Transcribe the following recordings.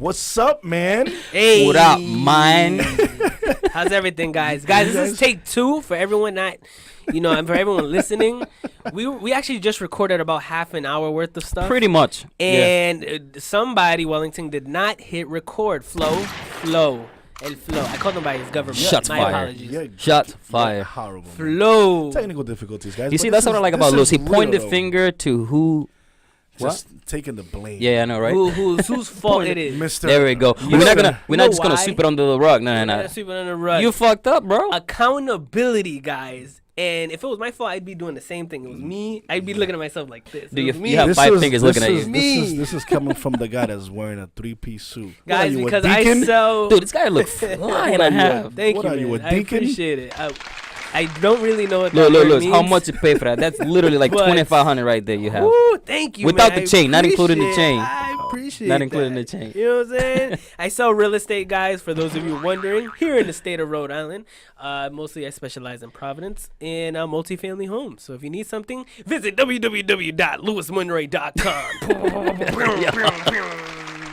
What's up, man? Hey. What up, man? How's everything, guys? Guys, this is take 2 for everyone not, and for everyone listening. We actually just recorded about half an hour worth of stuff. Pretty much. And somebody, Wellington, did not hit record. El Flow. I called him by his government. Shots My fired. apologies. Yeah, Shots fired. horrible. Flow. Technical difficulties, guys. You see, that's what I like about Lewis. He pointed the finger to who. Just taking the blame. Yeah, I know, right? Whose fault it is? Mr. There we go. We're not just gonna why? sweep it under the rug. No. Sweep it under the rug. You fucked up, bro. Accountability, guys. And if it was my fault, I'd be doing the same thing. It was me. I'd be looking at myself like this. You have 5 fingers looking at you. This is coming from the guy that's wearing a 3-piece suit. Guys, because I sell. Dude, this guy look fly and a half. Thank What you, are man. you, a I deacon? appreciate it. I don't really know what that word Look. means. How much you pay for that? That's literally like But- $2,500 right there. You have Ooh, thank you, without man. the chain, not including the chain. I appreciate Not that. including the chain. You know what I'm saying? I sell real estate, guys, for those of you wondering, here in the state of Rhode Island. Mostly I specialize in Providence and multifamily homes. So if you need something, visit www.lewismonroe.com.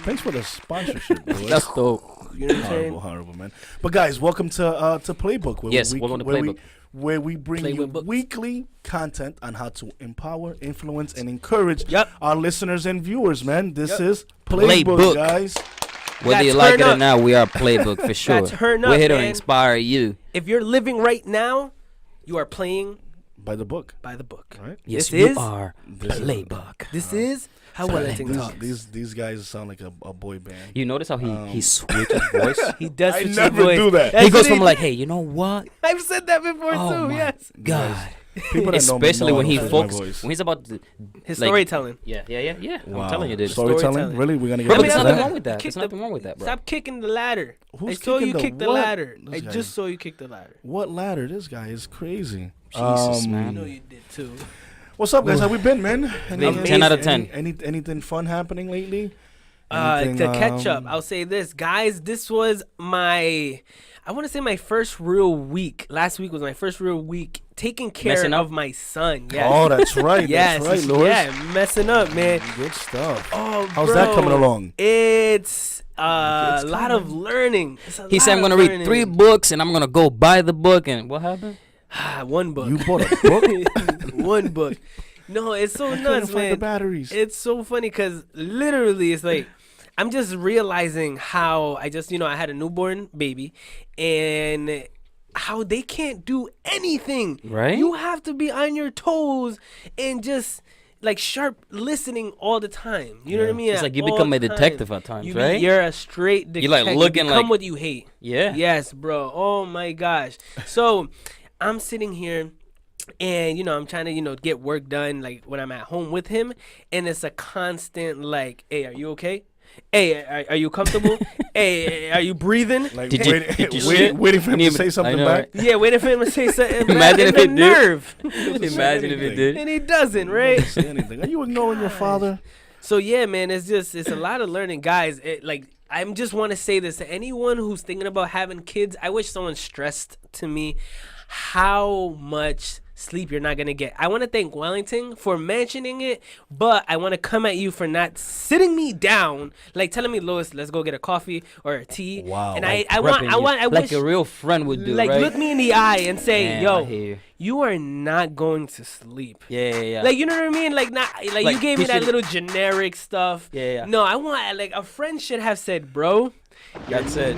Thanks for the sponsorship, boy. That's dope. You know what I'm saying? horrible, man. But guys, welcome to Playbook. Welcome to Playbook. Where we bring Play you with books. weekly content on how to empower, influence, and encourage Yep. our listeners and viewers, man. This Yep. is Playbook, Playbook. guys. Whether you Gotta like it turn or up. not, we are Playbook for sure. turn up, We're here to man. inspire you. If you're living right now, you are playing By the book, by the book. right? Yes, This you is- are Playbook. This is how Wellington talks. These guys sound like a boy band. You notice how he switches voice? He does I switch his never voice. do that. That's He goes what from like, hey, you know what? I've said that before Oh too. my Yes. God. People that know me Especially know when I he don't use my focuses, voice. when he's about to, His like- storytelling. Yeah. Wow. I'm telling you, dude. Storytelling? Storytelling. Really? We're gonna get Bro, into there's that? nothing wrong with that. Kick There's the- nothing wrong with that, bro. Stop kicking the ladder. Who's I saw you kicking kick the what? ladder. This I guy- just saw you kick the ladder. What ladder? This guy is crazy. Jesus, I man. know you did too. What's up, guys? How we been, man? Amazing. 10 out of 10. Anything fun happening lately? To Anything, catch up, I'll say this, guys. This was I want to say my first real week. Last week was my first real week taking care Messing up? of my son. Yes. Oh, that's right. Yes. That's right, Lewis. Yeah, messing up, man. Good stuff. Oh, How's that coming along? It's a lot of learning. He said, I'm going to read 3 books and I'm going to go buy the book. And what happened? One book. You bought a book? One book. No, it's so I couldn't nuts, find the man. batteries. It's so funny because literally it's like I'm just realizing how I had a newborn baby and how they can't do anything. Right? You have to be on your toes and just like sharp listening all the time. You know what I mean? It's like you All become a the time. detective at times, right? You're a straight detective. You're like looking you become like- what you hate. Yeah. Yes, bro. Oh my gosh. So I'm sitting here and I'm trying to get work done like when I'm at home with him, and it's a constant like, hey, are you okay? Hey, are you comfortable? Hey, are you breathing? Like Did you- waiting, did you waiting, shit? waiting for him to I say know, something right? back. Yeah, waiting for him to say something. Imagine if the it did. nerve. Imagine if it did. And he doesn't, right? Say anything. Are you ignoring your father? So yeah, man, it's a lot of learning, guys. I just want to say this to anyone who's thinking about having kids. I wish someone stressed to me how much sleep you're not gonna get. I want to thank Wellington for mentioning it, but I want to come at you for not sitting me down, like telling me, Lois, let's go get a coffee or a tea. Wow. And Like I Like wish a real friend would do, like right? look me in the eye and say, Damn, I yo, hear you. you are not going to sleep. Yeah. Like, you know what I mean? Like, not like Like, you gave me he that should- little generic stuff. Yeah. No, I want like a friend should have said, bro, That's it.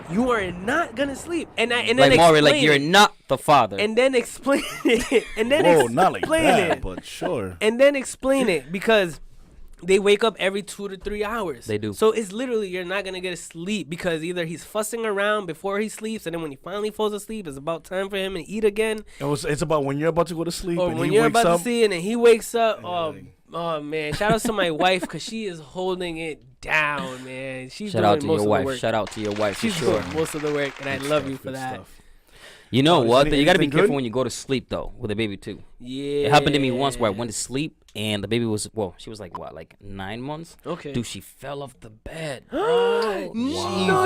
you are not gonna sleep. And then Like Maury, like explain you're it. not the father. And then explain it. And then Whoa, not like explain that, it. but sure. And then explain it because they wake up every 2 to 3 hours. They do. So it's literally you're not gonna get a sleep because either he's fussing around before he sleeps, and then when he finally falls asleep, it's about time for him to eat again. It's about when you're about to go to sleep Or and when he you're wakes about up. to see it and he wakes up. like- Oh man! Shout out to my wife because she is holding it down, man. She's Shout doing out to most your of wife. the work. Shout out to your wife for She's sure. doing most of the work, and I love you for Good that. stuff. You know is what? any- You got to be anything careful good? when you go to sleep though with a baby too. Yeah. It happened to me once where I went to sleep and the baby was she was like what, like 9 months? Okay. Dude, she fell off the bed. No,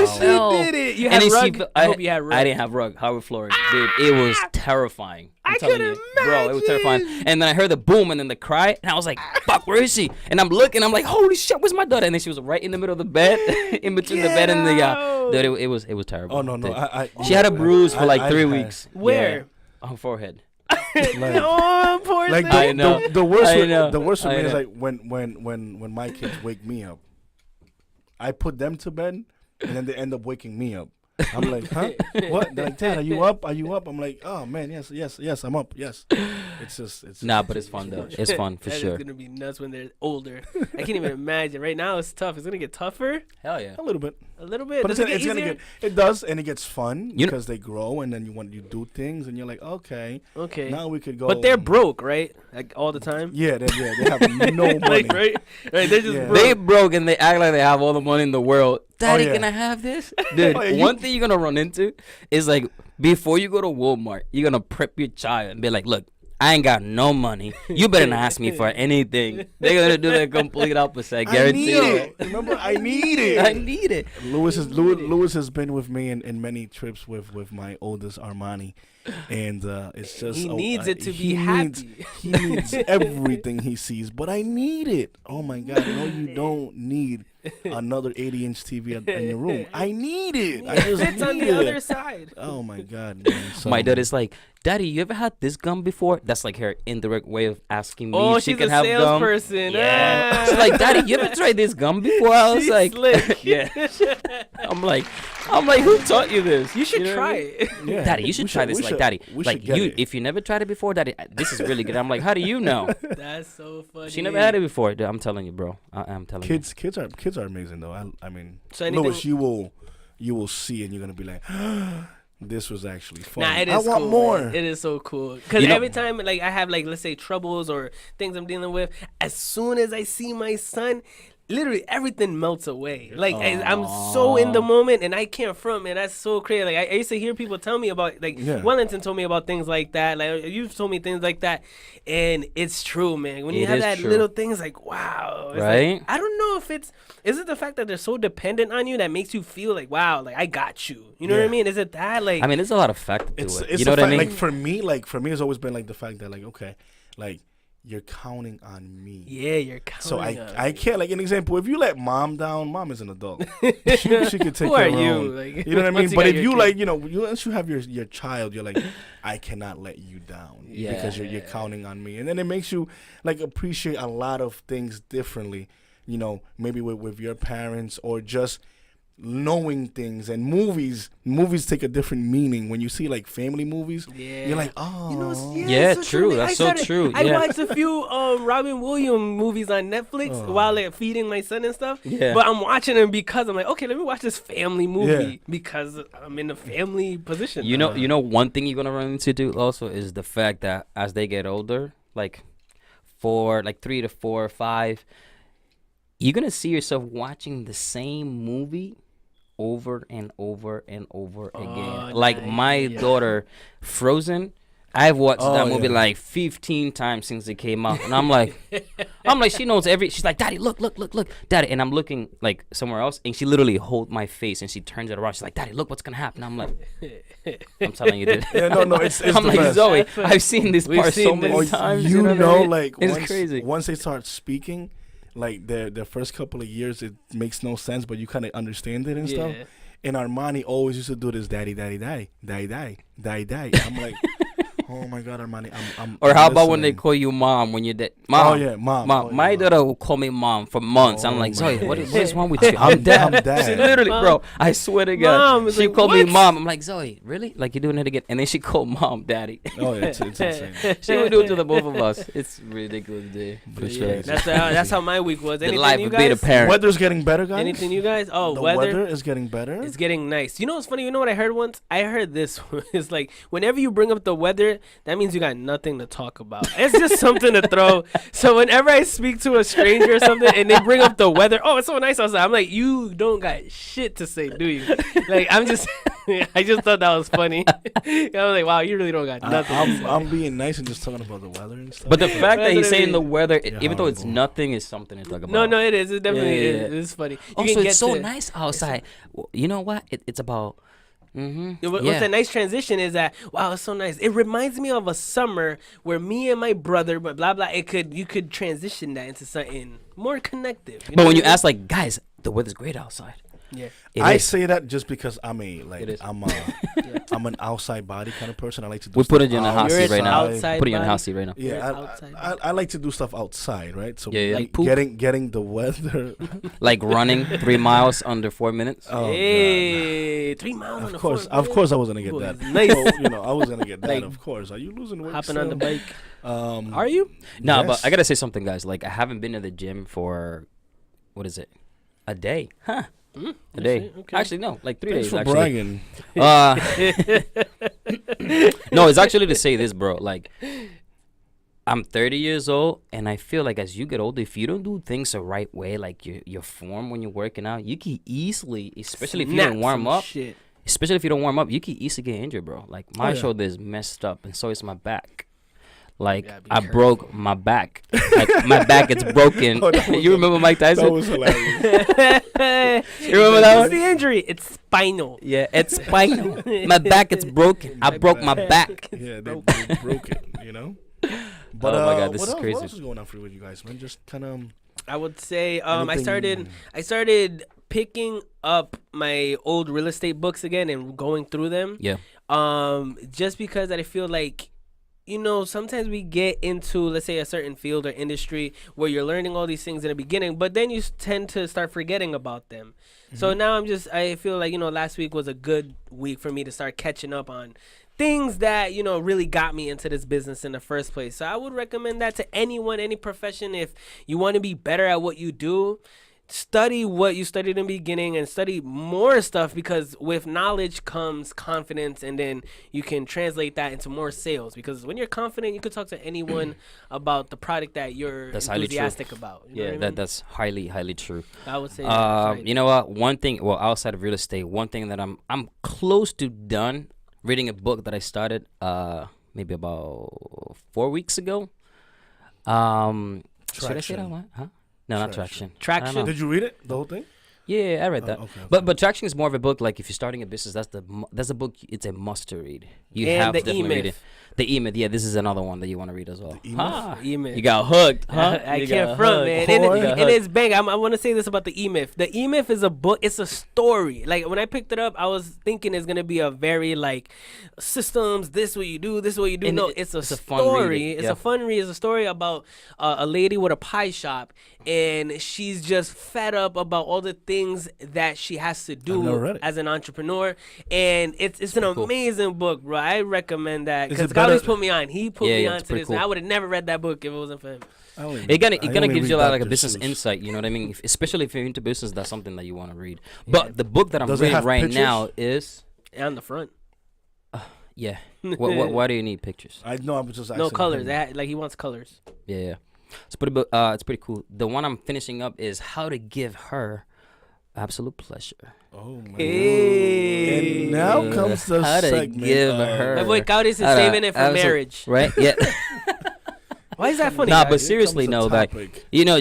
she fell. did it. You And had then rug. I hope you had rug. I didn't have rug. Hardwood flooring. Dude, it was terrifying. I telling could you, imagine. bro, it was terrifying. And then I heard the boom and then the cry, and I was like, "Fuck, where is she?" And I'm looking, I'm like, "Holy shit, where's my daughter?" And then she was right in the middle of the bed, in between the bed and the dude, it was terrible. Oh no. She had a bruise for like 3 weeks. Where? Yeah, on her forehead. Oh, poor Like thing. I know. the worst. I know. The worst for I me is know. like when my kids wake me up. I put them to bed, and then they end up waking me up. I'm like, huh? What? They're like, Dad, are you up? Are you up? I'm like, oh man, yes, I'm up. Yes. It's Nah, but it's fun though. It's fun for That sure. is gonna be nuts when they're older. I can't even imagine. Right now it's tough. It's gonna get tougher. Hell yeah. a little bit. A little bit. But Does it's it gonna get get, easier? it does, and it gets fun You know- because they grow, and then you do things, and you're like, okay, Okay. now we could go. But they're broke, right? Like all the time. Yeah, they have no money. Like, right? Right. They're just Yeah. broke. They broke and they act like they have all the money in the world. Daddy, yeah. can I have this? Dude, Oh, yeah, one thing you're gonna run into is like before you go to Walmart, you're gonna prep your child and be like, "Look, I ain't got no money. You better not ask me for anything." They're gonna do the complete opposite. I I guarantee need you. it. Remember, I need it. I need it. Lewis has been with me in many trips with my oldest Armani, and it's just He needs it to be he happy. He needs everything he sees, but I need it. Oh my God! No, you don't need another 80-inch TV in your room. I need it. I just It's on need the it. other side. Oh my God! Man. So, My dad is like, "Daddy, you ever had this gum before?" That's like her indirect way of asking me Oh, if she she's can a have gum. salesperson. Yeah. Ah. She's like, "Daddy, you ever tried this gum before?" I was She's like, slick. "Yeah." I'm like, who taught you this? You should know what try I mean? it. yeah, Daddy, you should we try this. we Like, should- Daddy, we like should get you, it. if you never tried it before, Daddy, this is really good. I'm like, how do you know? That's so funny. She never had it before. Dude, I'm telling you, bro. I'm telling you. Kids are amazing though. I mean, So anything- Lewis, you will see, and you're gonna be like, this was actually fun. Nah, it I is want cool, more. man. It is so cool. Because You know- every time, like, I have, like, let's say troubles or things I'm dealing with, as soon as I see my son, literally everything melts away. Like, I'm so in the moment, and I can't front, man. That's so crazy. Like, I used to hear people tell me about, like, Yeah. Wellington told me about things like that. Like, you've told me things like that. And it's true, man. When you It have is that true. little thing, it's like, wow. It's like, Right? I don't know if is it the fact that they're so dependent on you that makes you feel like, wow, like, I got you. You know what I Yeah. mean? Is it that? Like, I mean, there's a lot of factor to It's it. You know what the I fact, mean? Like for me, it's always been like the fact that like okay, like you're counting on me. yeah, you're counting So on I me. can't like an example. If you let mom down, mom is an adult. she could take Who care are of her you? own. Like, You know what I mean? once you But got if your you kid. like, once you have your child, you're like, I cannot let you down because you're counting on me, and then it makes you like appreciate a lot of things differently. You know, maybe with your parents or just knowing things. And movies take a different meaning when you see like family movies. Yeah. You're like, oh, You know, it's- Yeah, it's so true. man. That's I so started- true. I Yeah. watched a few Robin Williams movies on Netflix while like feeding my son and stuff. Yeah. But I'm watching them because I'm like, okay, let me watch this family movie Yeah. because I'm in a family position. You now. know, one thing you're gonna run into too also is the fact that as they get older, like 3 to 4 or 5, you're gonna see yourself watching the same movie over and over and over again. Like nice. my daughter, Frozen. I've watched Oh, that movie yeah. like 15 times since it came out, and I'm like, she knows she's like, Daddy, look, Daddy, and I'm looking like somewhere else, and she literally hold my face, and she turns it around, she's like, Daddy, look what's gonna happen. I'm like, I'm telling you, dude. Yeah, no, it's I'm the like, best. Zoe, That's what- I've seen this We've part so seen many this. times. You what I know, mean? like it's once, crazy. once they start speaking, like their first couple of years, it makes no sense, but you kind of understand it and stuff. Yeah. And Armani always used to do this, daddy, daddy, daddy, daddy, daddy, daddy, daddy. I'm like, oh my God, Armani, I'm. Or how about when they listening. call you mom when you're dead? Mom. Oh yeah, mom. Mom, Oh, yeah, my mom. daughter will call me mom for months. I'm Oh, like, my Zoe, what goodness. is wrong with you? I'm dead. dad. She literally, Mom. bro, I swear to God. Mom is She like, called me "What?" mom. I'm like, Zoe, really? Like, you're doing it again? And then she called mom daddy. Oh yeah, it's insane. She would do it to the both of us. It's ridiculous, dude. For sure. yeah, That's how my week was. The Anything life you of being a guys? parent. Weather's getting better, guys. Anything you guys? Oh, the weather. weather is getting better. It's getting nice. You know what's funny? You know what I heard once? I heard this. It's like whenever you bring up the weather, that means you got nothing to talk about. It's just something to throw. So whenever I speak to a stranger or something and they bring up the weather, oh, it's so nice outside. I'm like, you don't got shit to say, do you? Like, I'm just, I just thought that was funny. I was like, wow, you really don't got nothing. to say. I'm being nice and just talking about the weather and stuff. But the fact that That's he's what I saying the mean. weather, Yeah, even though it's horrible. nothing, is something to talk about. No, it is. It definitely Yeah, yeah, is. yeah. It's funny. You Also, can it's so to- nice outside. You know what? It's about What's a nice transition is that, wow, it's so nice. It reminds me of a summer where me and my brother, but blah blah. You could transition that into something more connective. But when you ask, like, guys, the weather's great outside. Yeah, I say that just because I'm an outside body kind of person. I like to do. We stuff put you in a hot seat right now. Put you in a hot seat right now. Yeah, I like to do stuff outside, right? So Like getting the weather, like running 3 miles under 4 minutes. Oh, hey, 3 miles. Of course, I was gonna get that. Nice. So, I was gonna get that. Like, of course. Are you losing weight? Hopping still? on the bike. Are you? No, yes. but I gotta say something, guys. Like, I haven't been to the gym for, what is it? A day, huh? A day. Okay. Actually, no, like 3 Thanks days. for Actually, bragging. no, it's actually to say this, bro. Like, I'm 30 years old, and I feel like as you get older, if you don't do things the right way, like your form when you're working out, you can easily, especially if you don't warm up, you can easily get injured, bro. Like, my shoulder is messed up, and so is my back. Like, I broke my back. Like, my back is broken. You remember Mike Tyson? That was hilarious. You remember that one? What's the injury? It's spinal. Yeah, it's spinal. My back is broken. I broke my back. Yeah, they broke it, But oh my God, this is what crazy. else is going on for you with you guys, man? Just kind of. I would say I started picking up my old real estate books again and going through them. Yeah. Just because I feel like, sometimes we get into, let's say, a certain field or industry where you're learning all these things in the beginning, but then you tend to start forgetting about them. Mm-hmm. So now I feel like, last week was a good week for me to start catching up on things that, really got me into this business in the first place. So I would recommend that to anyone, any profession. If you want to be better at what you do, study what you studied in the beginning and study more stuff, because with knowledge comes confidence, and then you can translate that into more sales, because when you're confident, you can talk to anyone about the product that you're enthusiastic about. That's highly true. I would say you know what, one thing, outside of real estate, one thing that I'm close to done reading a book that I started maybe about 4 weeks ago. Should I say that one? Huh? No, not Traction. Traction. Did you read it? The whole thing? Yeah, I read that. Okay. But Traction is more of a book, like, if you're starting a business, that's a book. It's a must to read. You have to definitely read it. The E-Myth, yeah, this is another one that you want to read as well. E-Myth. You got hooked, huh? I can't front, man. And it's bang. I want to say this about the E-Myth. The E-Myth is a book. It's a story. Like, when I picked it up, I was thinking it's going to be a very, like, systems, this is what you do, this is what you do. And no, it's a story. Fun read. It's a fun read. It's a story about a lady with a pie shop, and she's just fed up about all the things that she has to do as an entrepreneur. And it's an amazing book, bro. I recommend that, because always put me on. He put me on to this. Cool. I would have never read that book if it wasn't for him. It kind of gives you a lot, like, a business insight. You know what I mean? Especially if you're into business, that's something that you want to read. But the book that I'm reading right now is on the front. Yeah. Why do you need pictures? I know. I'm just asking. No colors. He wants colors. Yeah. It's pretty cool. The one I'm finishing up is How to Give Her Absolute Pleasure. Oh my Hey. And now comes the How segment. to give her. My boy Cowdies is saving it for marriage. Right? Yeah. Why is that funny? Nah, but seriously, no. Like,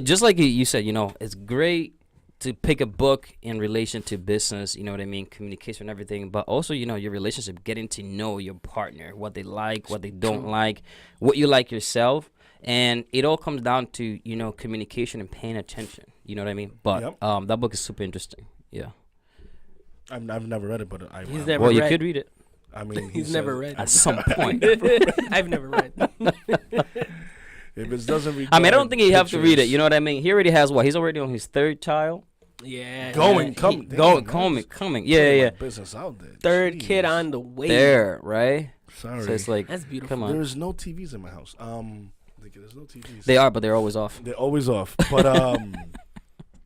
just like you said, it's great to pick a book in relation to business, you know what I mean, communication and everything, but also, your relationship, getting to know your partner, what they like, what they don't like, what you like yourself. And it all comes down to, communication and paying attention. You know what I mean? But that book is super interesting. Yeah. I've never read it, but He's never read. You could read it. I mean, he's never read at some point. I've never read. If it doesn't I don't think you have to read it. You know what I mean? He already has what? He's already on his third child. Yeah. Coming. Yeah. Business out there. Third kid on the way. There, right? Sorry. So it's like, that's beautiful. Come on. There's no TVs in my house. There's no TVs. They are, but they're always off. They're always off. But I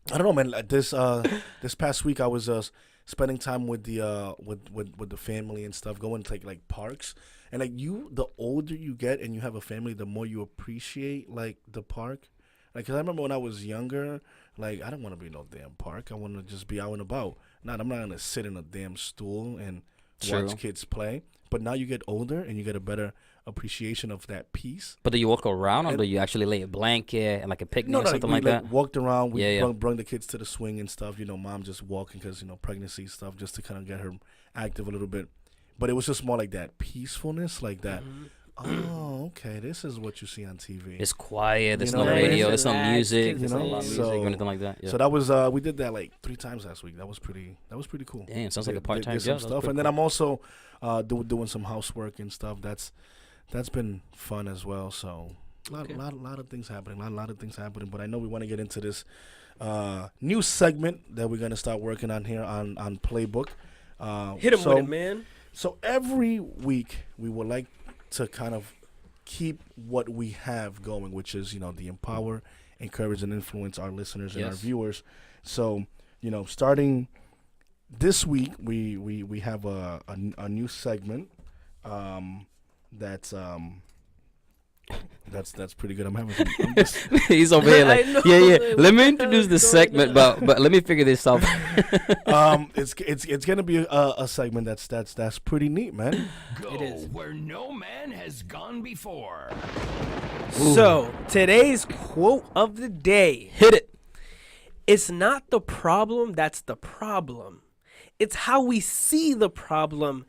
don't know, man. Like this past week, I was spending time with the family and stuff, going to like parks. And like the older you get and you have a family, the more you appreciate like the park. Like, 'cause I remember when I was younger, like, I don't want to be in no damn park. I want to just be out and about. I'm not gonna sit in a damn stool and watch kids play. But now you get older and you get a better appreciation of that peace. But do you walk around, or do you actually lay a blanket and like a picnic or something like that? Walked around. We Yeah, brung the kids to the swing and stuff. Mom just walking because pregnancy stuff, just to kind of get her active a little bit. But it was just more like that peacefulness, like that. Oh, okay. This is what you see on TV. It's quiet. There's no what I mean? radio. There's no music. You There's no know? music or anything like that. Yeah. So that was we did that like 3 times last week. That was pretty cool. Damn, sounds like a part-time did some job. stuff, and then I'm also doing some housework and stuff. That's been fun as well. So a lot of things happening. A lot of things happening. But I know we want to get into this new segment that we're gonna start working on here on Playbook. Hit him with it, man. So every week we would like to kind of keep what we have going, which is the empower, encourage, and influence our listeners and our viewers. So starting this week, we have a new segment that's pretty good. I'm just He's over here like, yeah. Let me introduce the segment, but let me figure this out. It's gonna be a segment that's pretty neat, man. Go It is. where no man has gone before. So today's quote of the day: Hit it. "It's not the problem that's the problem. It's how we see the problem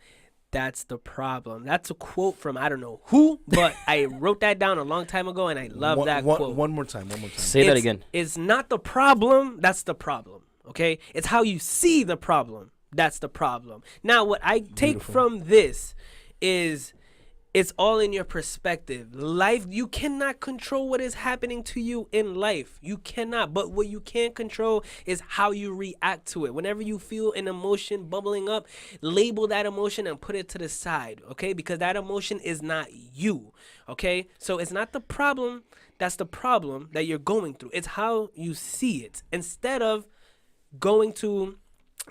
that's the problem." That's a quote from I don't know who, but I wrote that down a long time ago, and I love that quote. One more time. Say that again. It's not the problem that's the problem. Okay, it's how you see the problem that's the problem. Now, what I take from this is it's all in your perspective. Life, you cannot control what is happening to you in life. You cannot. But what you can control is how you react to it. Whenever you feel an emotion bubbling up, label that emotion and put it to the side, okay? Because that emotion is not you, okay? So it's not the problem that's the problem that you're going through. It's how you see it. Instead of going to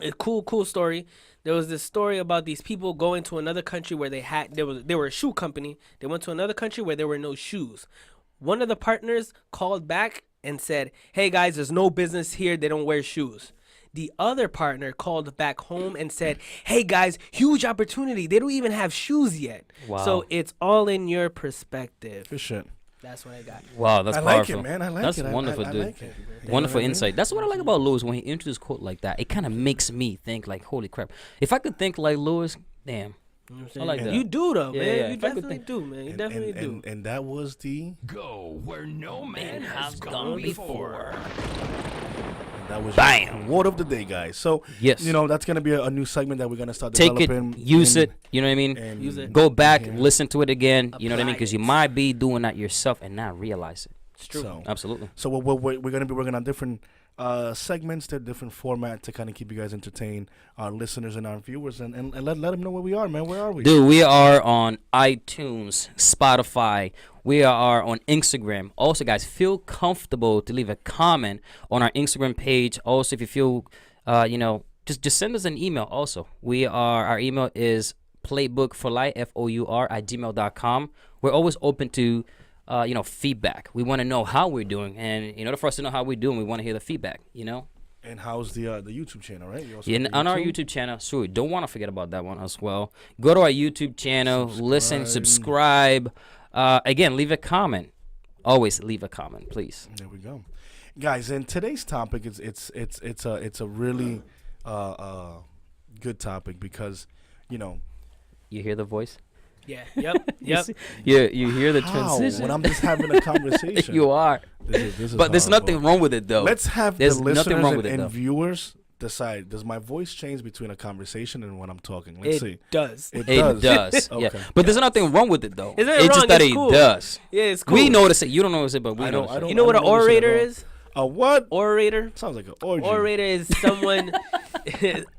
a cool story. There was this story about these people going to another country where they were a shoe company. They went to another country where there were no shoes. One of the partners called back and said, "Hey guys, there's no business here. They don't wear shoes." The other partner called back home and said, "Hey guys, huge opportunity. They don't even have shoes yet." Wow. So it's all in your perspective. Good shit. That's what I got. Wow, that's I powerful. like it, man. I like that's it. wonderful, I dude. like it. Wonderful insight. That's what I like about Lewis when he introduces quote like that. It kind of makes me think like, holy crap. If I could think like Lewis, damn. You know what I'm saying? I like that. You do though, Yeah, man. yeah. You If I could definitely think- do, man. You And- definitely and, do. And that was the Go where no man has gone before. that was Bam. your word of the day, guys. So Yes. that's gonna be a new segment that we're gonna start Take it, developing. use and- it. You know what I mean? and Use it. Go back, Yeah. listen to it again. You know what I mean? Apply Because you it. might be doing that yourself and not realize it. It's true. So, Absolutely. so we're going to be working on different segments, to different format to kind of keep you guys entertained, our listeners and our viewers, and let them know where we are, man. Where are we? Dude, we are on iTunes, Spotify. We are on Instagram. Also, guys, feel comfortable to leave a comment on our Instagram page. Also, if you feel, just send us an email. Also, our email is playbookforlife, FOUR@gmail.com. We're always open to, feedback. We want to know how we're doing, and in order for us to know how we're doing, we want to hear the feedback. And how's the YouTube channel, right? You also Yeah, have on our YouTube channel, so don't want to forget about that one as well. Go to our YouTube channel, listen, subscribe. Again, leave a comment. Always leave a comment, please. There we go, guys. And today's topic it's a really good topic because You hear the voice? Yeah. Yep. Yep. You hear the how transition. when I'm just having a conversation. You are. This is But there's horrible. nothing wrong with it, though. Let's have There's the nothing listeners wrong with it, and though. viewers decide. Does my voice change between a conversation and when I'm talking? Let's see. It does. It It does. Okay. Yeah. But there's nothing wrong with it, though. It's not It's wrong, just that it's it cool. does. Yeah, it's cool. We notice it. You don't notice it, but we I don't- notice I it. don't- You know what an notice it at orator all. is? A what? Orator. Sounds like an orgy. Orator is someone.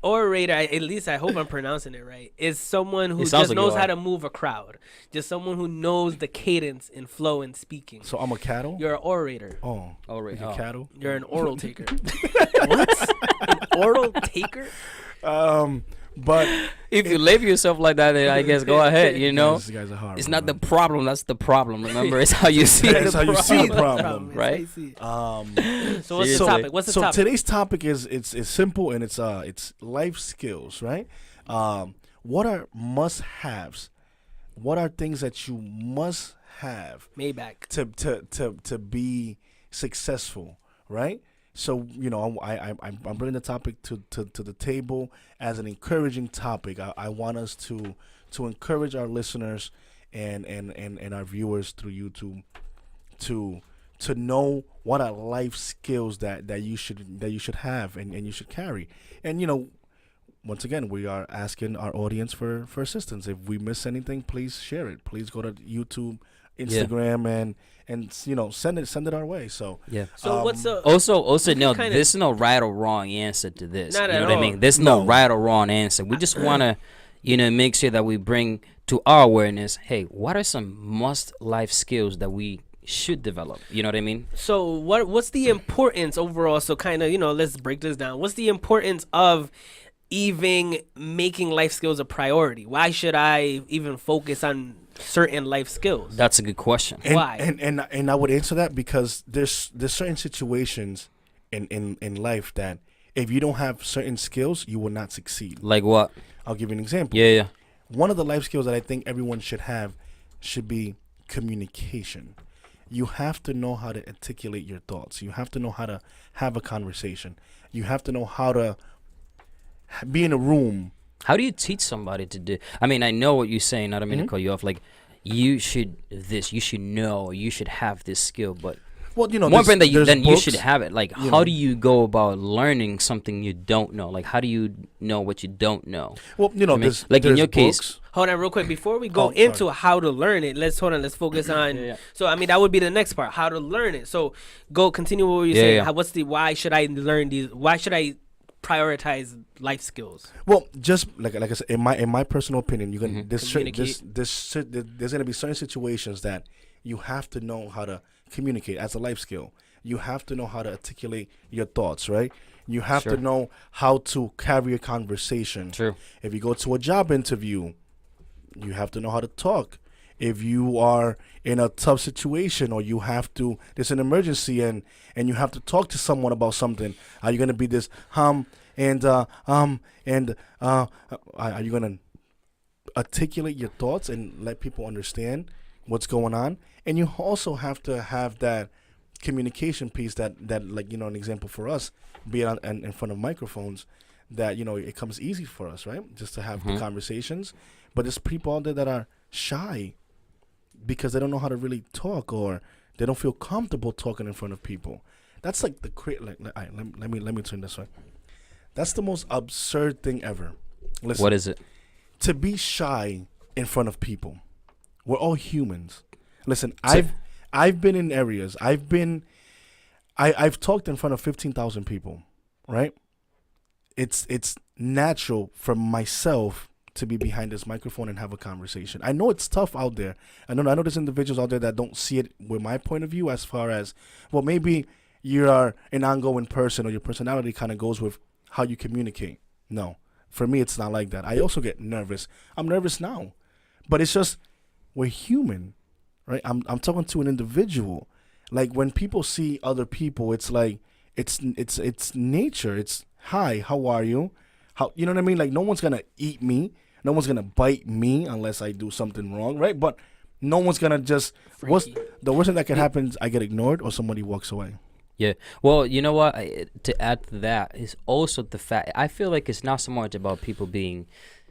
Orator. At least I hope I'm pronouncing it right. Is someone who It sounds just like you knows are. how to move a crowd. Just someone who knows the cadence and flow in speaking. So I'm a cattle. You're an orator. Oh, Orator. like a cattle. You're an oral taker. What? An oral taker? But If you label yourself like that, then I guess go ahead. these guys are hard. It's not the problem. That's the problem. Remember, it's how you see That's the how you problem. see the problem. It's right? how you see it. So Seriously. what's the topic? What's the so topic? today's topic is it's simple and it's life skills, right? What are must-haves what are things that you must have Maybach. to be successful, right? So I'm bringing the topic to the table as an encouraging topic. I want us to encourage our listeners and our viewers through YouTube to know what are life skills that you should have and you should carry. And once again, we are asking our audience for assistance. If we miss anything, please share it. Please go to YouTube, Instagram, and send it our way. So So what's the also no, there's no right or wrong answer to this. Not you at know what I all. mean? There's no right or wrong answer. We just want to make sure that we bring to our awareness, hey, what are some must life skills that we should develop? You know what I mean? So what's the importance overall? So kind of, let's break this down. What's the importance of even making life skills a priority? Why should I even focus on certain life skills? That's a good question. Why? And I would answer that because there's certain situations in life that if you don't have certain skills, you will not succeed. Like what? I'll give you an example. Yeah. One of the life skills that I think everyone should have should be communication. You have to know how to articulate your thoughts. You have to know how to have a conversation. You have to know how to be in a room. How do you teach somebody to do? I mean, I know what you're saying. I don't mean to cut you off. Like, you should know, you should have this skill. But Well, more important that you books, should have it. Like, how do you go about learning something you don't know? Like, how do you know what you don't know? Well, I mean, there's, like in there's your case. books. Hold on real quick. Before we go into how to learn it, let's focus on. So, I mean, that would be the next part, how to learn it. So, continue what you're saying. Yeah. Why should I learn these? Why should I prioritize life skills? Well, just like I said, in my personal opinion, you can there's gonna be certain situations that you have to know how to communicate as a life skill. You have to know how to articulate your thoughts, right? You have to know how to carry a conversation. True. If you go to a job interview, you have to know how to talk. If you are in a tough situation or there's an emergency and you have to talk to someone about something, are you going to be this are you going to articulate your thoughts and let people understand what's going on? And you also have to have that communication piece that like, an example for us, be it in front of microphones, that, it comes easy for us, right? Just to have the conversations. But there's people out there that are shy because they don't know how to really talk, or they don't feel comfortable talking in front of people. That's like let me turn this way. That's the most absurd thing ever. Listen, What is it? to be shy in front of people. We're all humans. Listen, I've been in areas. I've talked in front of 15,000 people, right? It's natural for myself to be behind this microphone and have a conversation. I know it's tough out there. I know there's individuals out there that don't see it with my point of view, as far as, well, maybe you are an ongoing person or your personality kind of goes with how you communicate. No, for me, it's not like that. I also get nervous. I'm nervous now, but it's just, we're human, right? I'm talking to an individual. Like, when people see other people, it's like, it's nature. It's, hi, how are you? You know what I mean? Like, no one's going to eat me. No one's going to bite me unless I do something wrong, right? But no one's going to just, the worst thing that can happen is I get ignored or somebody walks away. Yeah. Well, you know what? To add to that is also the fact, I feel like it's not so much about people being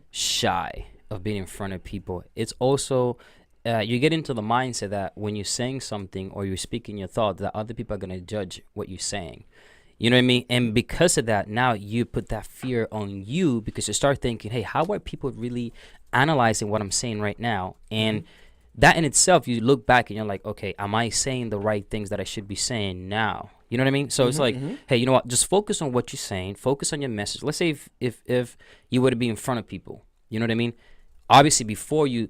shy of being in front of people. It's also, you get into the mindset that when you're saying something or you're speaking your thoughts, that other people are going to judge what you're saying. You know what I mean? And because of that, now you put that fear on you, because you start thinking, hey, how are people really analyzing what I'm saying right now? And that in itself, you look back and you're like, okay, am I saying the right things that I should be saying now? You know what I mean? So it's like, hey, you know what? Just focus on what you're saying. Focus on your message. Let's say if you were to be in front of people, you know what I mean? Obviously, before you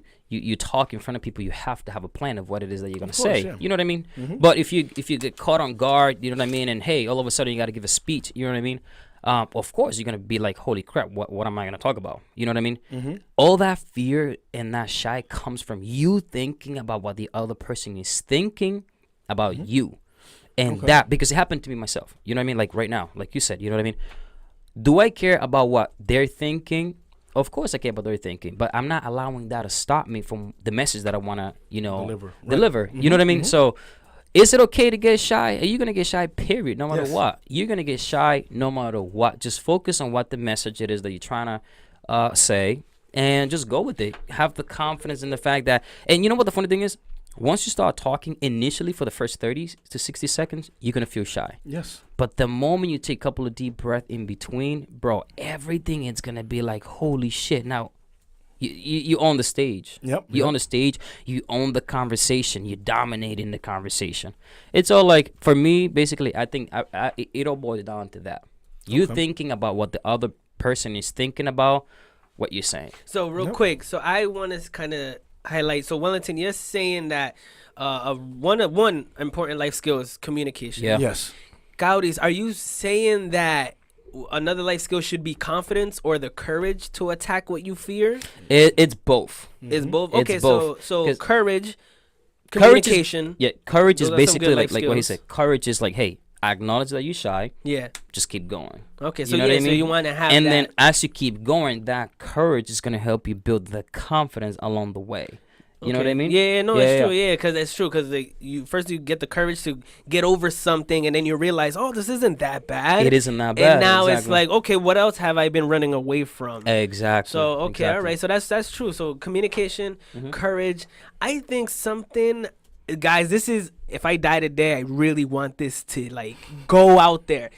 talk in front of people, you have to have a plan of what it is that you're going to say. Yeah. You know what I mean? But if you get caught on guard, you know what I mean? And hey, all of a sudden you got to give a speech, you know what I mean? Of course, you're going to be like, holy crap, what am I going to talk about? You know what I mean? All that fear and that shy comes from you thinking about what the other person is thinking about you. And that, because it happened to me myself, you know what I mean? Like right now, like you said, you know what I mean? Do I care about what they're thinking of course I care about their thinking, but I'm not allowing that to stop me from the message that I want to, deliver. Mm-hmm. You know what I mean? So is it okay to get shy? Are you going to get shy, period, no matter what? You're going to get shy no matter what. Just focus on what the message it is that you're trying to say, and just go with it. Have the confidence in the fact that, and you know what the funny thing is? Once you start talking initially for the first 30 to 60 seconds, you're going to feel shy. Yes. But the moment you take a couple of deep breaths in between, bro, everything is going to be like, holy shit. Now, you own the stage. Yep. You own the stage. You own the conversation. You're dominating the conversation. It's all like, for me, basically, I think it all boils down to that. You thinking about what the other person is thinking about, what you're saying. So real quick, so I want to kind of highlight. So Wellington, you're saying that one important life skill is communication. Yeah. Yes. Gaudis, are you saying that another life skill should be confidence or the courage to attack what you fear? It's both. It's both. It's Okay, both. so courage, Courage communication. Courage Those is are some basically good like life what he skills. said. Courage is like, hey, I acknowledge that you're shy. Yeah. Just keep going. Okay, so You know what I so mean? you want to have And that. then as you keep going, that courage is going to help you build the confidence along the way. You know what I mean? Yeah, no, it's true. Yeah, because it's true. Because you get the courage to get over something, and then you realize, oh, this isn't that bad. It isn't that bad. And now it's exactly. like, okay, what else have I been running away from? Exactly. So okay, all exactly. right. So that's true. So communication, courage. I think something, guys. This is, if I die today, I really want this to like go out there.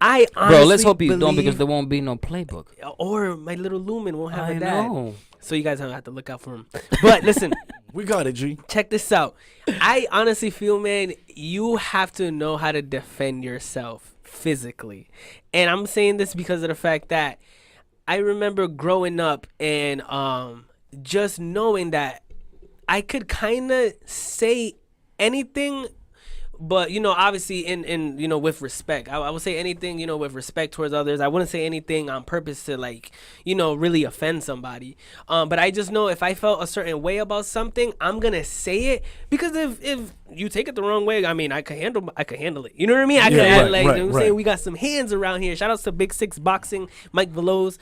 I honestly Bro, let's hope you don't, because believe- there won't be no playbook. or my little Lumen won't have I a dad. know. So you guys don't have to look out for him. But listen, We got it, G. check this out. I honestly feel, man, you have to know how to defend yourself physically. And I'm saying this because of the fact that I remember growing up and just knowing that I could kind of say anything, but obviously in with respect. I would say anything with respect towards others. I wouldn't say anything on purpose to really offend somebody. But I just know if I felt a certain way about something, I'm gonna say it, because if you take it the wrong way, I mean, I could handle it. You know what I mean? I could Yeah, add, right, like, right, you know what I'm right. saying? We got some hands around here. Shout outs to Big Six Boxing, Mike Veloz,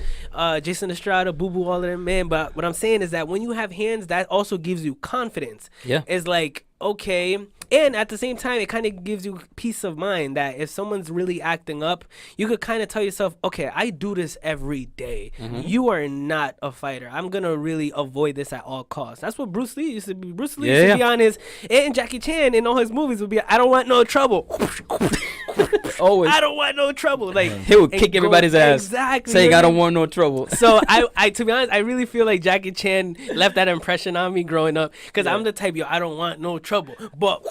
Jason Estrada, Boo Boo, all of them, man. But what I'm saying is that when you have hands, that also gives you confidence. Yeah. It's like, okay. And at the same time, it kind of gives you peace of mind that if someone's really acting up, you could kind of tell yourself, okay, I do this every day. You are not a fighter. I'm going to really avoid this at all costs. That's what Bruce Lee used to be. Bruce Lee used to be on his, and Jackie Chan in all his movies would be, I don't want no trouble. Always. I don't want no trouble. Like, He would and kick go- everybody's ass. Exactly. Saying, You know I what don't want no trouble. So I to be honest, I really feel like Jackie Chan left that impression on me growing up, because I'm the type, I don't want no trouble, but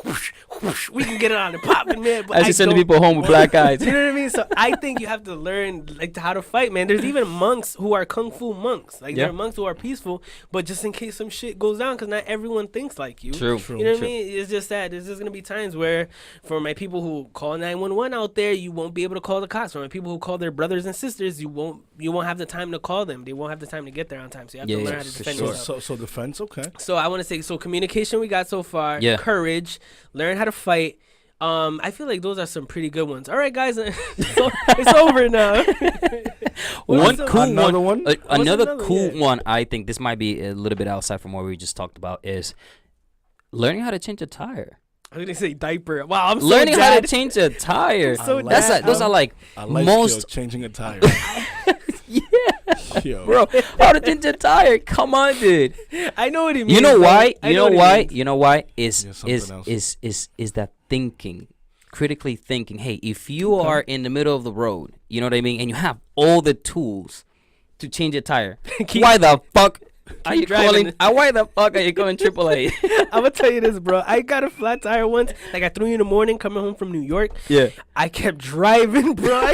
we can get it on the popping, man. But As you sending people home with black eyes. You know what I mean? So I think you have to learn how to fight, man. There's even monks who are kung fu monks. Like, there are monks who are peaceful, but just in case some shit goes down, because not everyone thinks like you. True. You know what I mean? It's just that there's just gonna be times where, for my people who call 911 out there, you won't be able to call the cops. For my people who call their brothers and sisters, you won't have the time to call them. They won't have the time to get there on time. So you have to learn how to for defend sure. yourself. So defense, okay. So I want to say, so communication we got so far. Yeah. Courage, learn how to fight. I feel like those are some pretty good ones. All right, guys, it's over now. One What's cool another one. one? Another another? cool Yeah. one. I think this might be a little bit outside from what we just talked about, is learning how to change a tire. I was gonna say diaper. Wow, I'm so Learning how to dad. change a tire. I'm so That's dad. those are like I like most. changing a tire. Yeah, Yo. bro. How to change a tire? Come on, dude. I know what he means. You know though. why? I You know what he why? means. You know why? Is Yeah, something is that thinking, critically thinking. Hey, if you are in the middle of the road, you know what I mean, and you have all the tools to change a tire, why the fuck are you driving. calling? Why the fuck are you calling AAA? I'm gonna tell you this, bro. I got a flat tire once, like at 3 a.m. coming home from New York. Yeah. I kept driving, bro.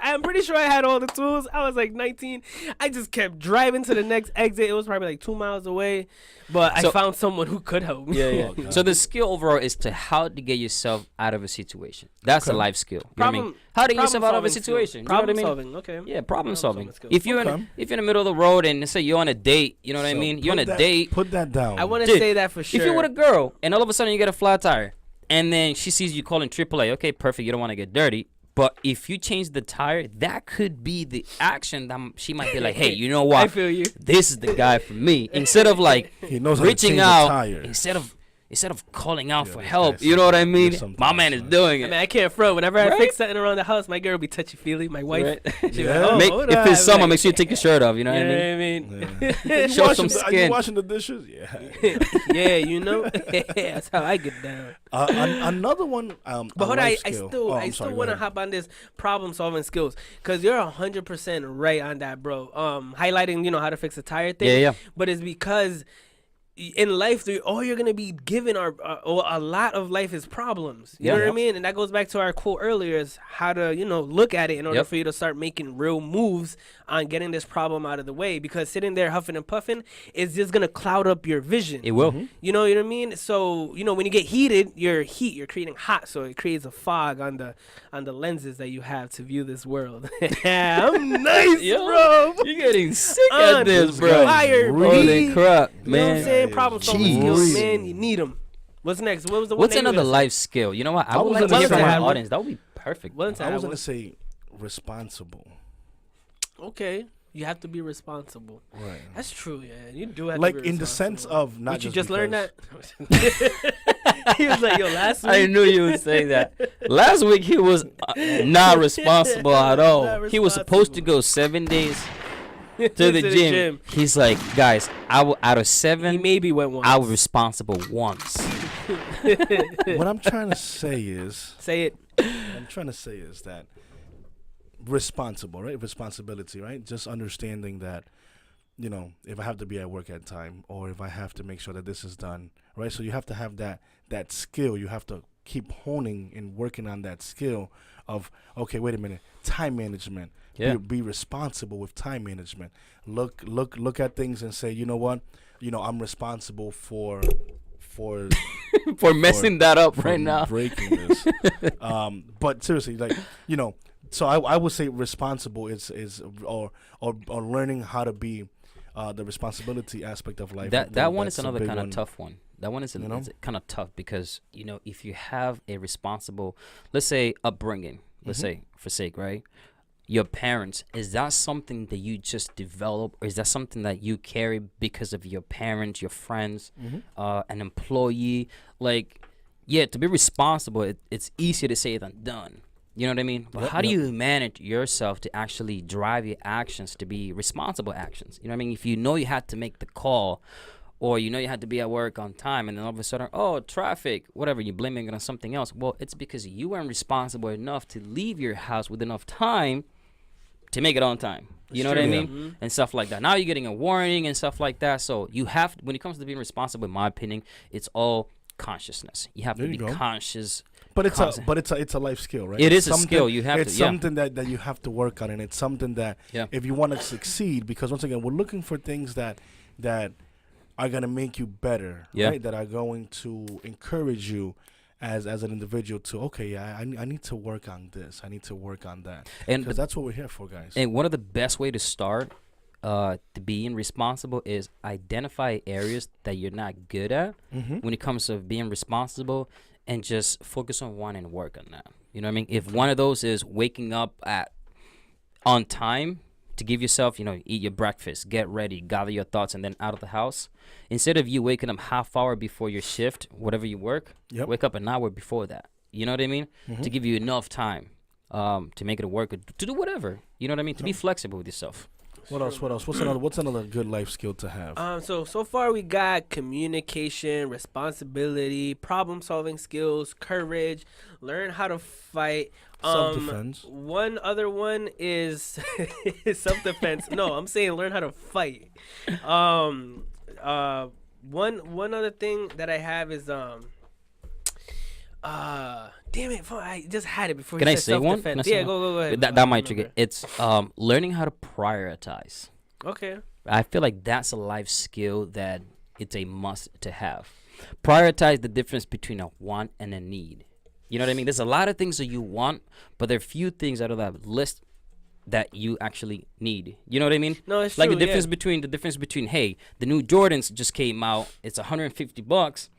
I'm pretty sure I had all the tools. I was like 19. I just kept driving to the next exit. It was probably like 2 miles away, but I So- found someone who could help me. Yeah. Oh, God. So the skill overall is to how to get yourself out of a situation. That's a life skill. You know what I mean? Problem- How to get yourself out of a problem-solving skill. situation. You know what I mean? Problem solving. Okay. Yeah, problem solving. skills. If you're Okay. if you're in the middle of the road and say you're on a date, you know what I So mean? You're on put a that- date. Put that down. I want to Dude, say that for sure. If you're with a girl and all of a sudden you get a flat tire and then she sees you calling AAA, okay, perfect, you don't want to get dirty, But if you change the tire, that could be the action that she might be like, hey, you know what? I feel you. This is the guy for me. Instead of like He knows how to reaching change a out, tire. instead of calling out for this help, guy's you know what I something- mean? there's something My man is outside. doing I it. mean, I can't front. Whenever I Right? fix something around the house, my girl be touchy feely. My wife, Right? she Yeah. like, oh, Make, hold if on. it's summer, Like, make sure you take your shirt off. You know you what know I what I mean? mean? Yeah. Show Washing some the- Are skin. you washing the dishes? Yeah. Yeah, you know, that's how I get down. Another one. But hold on, life I skill. still, Oh, I I'm still sorry, go want to ahead. hop on this problem solving skills because you're 100% right on that, bro. Highlighting, how to fix a tire thing. Yeah. But it's because in life, all you're gonna be given are a lot of life is problems. You know what I mean? And that goes back to our quote earlier: is how to look at it in order for you to start making real moves on getting this problem out of the way. Because sitting there huffing and puffing is just gonna cloud up your vision. It will. You know what I mean? So when you get heated, you're creating hot, so it creates a fog on the lenses that you have to view this world. Yeah, I'm nice, bro. You're getting sick at this, bro. Fire, Holy B. crap, You know what I'm man. saying? Problem solving Jeez. skills, man. You need them. What's next? What was the one What's that you were another gonna life skill? You know what? I would was like to gonna hear from say- our audience. That would be perfect. say? One I time. was gonna say responsible. Okay, you have to be responsible. Right. That's true, yeah. You do have Like to be in the sense responsible. of not Did you just just learn because- that? He was like, yo, last week. I knew you would say that. Last week he was not responsible at all. Not He was supposed to go 7 days to the gym. He's like, guys, out of He 7, maybe went once. I was responsible once. What I'm trying to say is, Say it. that responsible, right? Responsibility, right? Just understanding that, if I have to be at work at time, or if I have to make sure that this is done, right? So you have to have that skill. You have to keep honing and working on that skill of, okay, wait a minute, time management. Yeah. Be responsible with time management. Look at things and say, you know what? I'm responsible for For messing that up right now. breaking this. But seriously, like, so I would say responsible is or learning how to be the responsibility aspect of life. That one is that's a another big kind of one. tough one. That one is know? kind of tough because, if you have a responsible, let's say, upbringing, let's say, for sake, right? Your parents, is that something that you just develop, or is that something that you carry because of your parents, your friends, an employee? Like, yeah, to be responsible, it's easier to say than done. You know what I mean? But how do you manage yourself to actually drive your actions to be responsible actions? You know what I mean? If you know you had to make the call, or you had to be at work on time, and then all of a sudden, oh, traffic, whatever, you're blaming it on something else. Well, it's because you weren't responsible enough to leave your house with enough time to make it on time. You know what I mean? And stuff like that. Now you're getting a warning and stuff like that. So you have, when it comes to being responsible, in my opinion, it's all consciousness. You have There to you be go. conscious. But it's a life skill, right? It It's is a skill. You have it's to, yeah. something that you have to work on, and it's something that if you want to succeed, because once again, we're looking for things that are gonna make you better, right? That are going to encourage you as an individual to I need to work on this. I need to work on that, And because that's what we're here for, guys. And one of the best way to start to being responsible is identify areas that you're not good at when it comes to being responsible, and just focus on one and work on that. You know what I mean? If one of those is waking up on time to give yourself, eat your breakfast, get ready, gather your thoughts, and then out of the house. Instead of you waking up half hour before your shift, whatever you work, wake up an hour before that. You know what I mean? To give you enough time to make it work, to do whatever. You know what I mean? To be flexible with yourself. What else? What's another good life skill to have? So far we got communication, responsibility, problem solving skills, courage, learn how to fight. Self-defense. One other one is self-defense. No, I'm saying learn how to fight. One other thing that I have is damn it, I just had it before. Can you I said say one? self-defense. Can I say Yeah, one? go ahead. That might trigger. It's learning how to prioritize. Okay. I feel like that's a life skill that it's a must to have. Prioritize the difference between a want and a need. You know what I mean? There's a lot of things that you want, but there are few things out of that list that you actually need. You know what I mean? No, it's like true, the difference between hey, the new Jordans just came out. It's $150,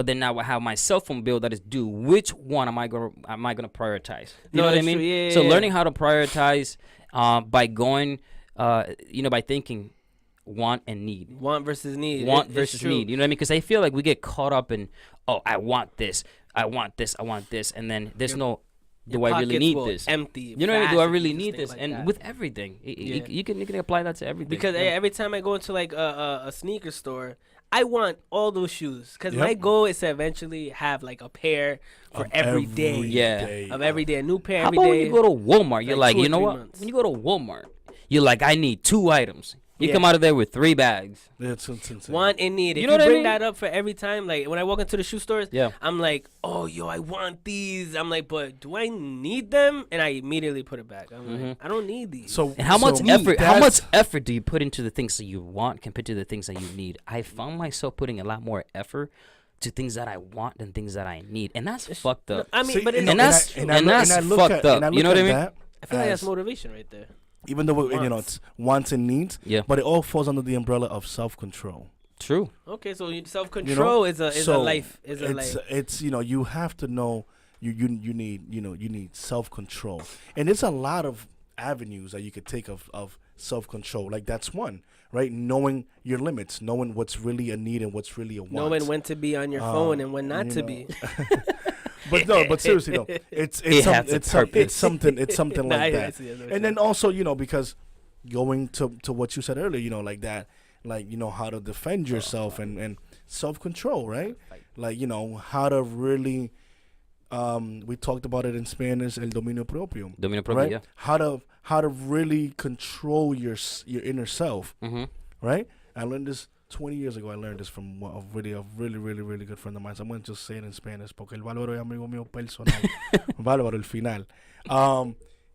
but then now I have my cell phone bill that is due. Which one am I gonna prioritize? You know what I mean? True. Yeah, so yeah. learning how to prioritize by going, by thinking want and need. Want versus need. Want It's versus true. need. You know what I mean? Because I feel like we get caught up in, I want this, I want this, and then there's no. Do I really Pockets need will this? empty. You know what I mean? fast Do I if you really just need think this? like And that. with everything, Yeah. you can apply that to everything. Because every time I go into like a sneaker store, I want all those shoes because Yep. my goal is to eventually have like a pair for every day. Yeah. Of every day, a new pair How every about day. when you go to Walmart? You're like like, 2 or you know 3 what? months. When you go to Walmart, you're like, I need 2 items. You Yeah. come out of there with 3 bags. Yeah, it's insane. Want and need. If You you, know what I bring mean? that up for every time, like when I walk into the shoe stores, Yeah. I'm like, oh, yo, I want these. I'm like, but do I need them? And I immediately put it back. I'm like, I don't need these. So And how much so effort? How much that's- effort do you put into the things that you want compared to the things that you need? I found myself putting a lot more effort to things that I want than things that I need, and that's fucked up. I mean, See, but it's, and that's- I and look- that's I look fucked up. and I You know look what I at mean? that I feel like that's as- motivation right there. even though Wants. it's wants and needs, Yeah. but it all falls under the umbrella of self-control. True. Okay, so self control is a So life. Is a it's life. it's you have to know you need self-control, and there's a lot of avenues that you could take of self-control. Like that's one, right? Knowing your limits, knowing what's really a need and what's really a want. Knowing when to be on your phone and when not you to know. be. But seriously though, it's It has a it's purpose. something Nah, like I that. see, I know what And you're then also, because going to what you said earlier, like that, like how to defend yourself and self-control, right? Like how to really we talked about it in Spanish, el dominio propio. Domino propio, Right? yeah. How to really control your inner self, Mm-hmm. right? I learned this 20 years ago. I learned this from a really good friend of mine. So I'm going to just say it in Spanish porque el Bárbaro es amigo mío personal. Bárbaro el final.